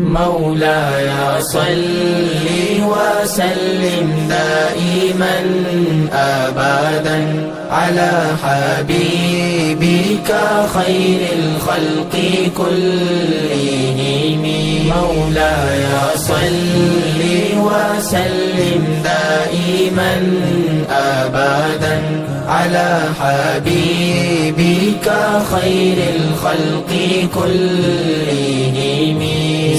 مولاي صل وسلم دائما أبدا على حبيبك خير الخلق كلهم. مولاي صل وسلم دائما أبدا على حبيبك خير الخلق كلهم.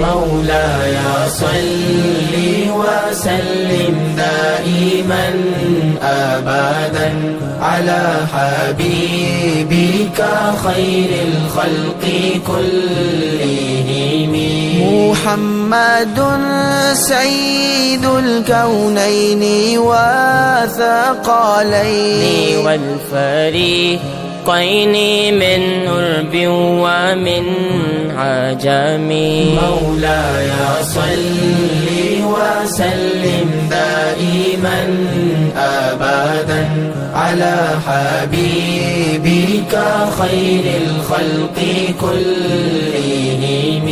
مولاي صل وسلم دائما أبدا على حبيبك خير الخلق كلهم. محمد سيد الكونين والثقلين والفريقين من عرب ومن عجم. مولاي صل وسلم دائما أبدا على حبيبك خير الخلق كلهم.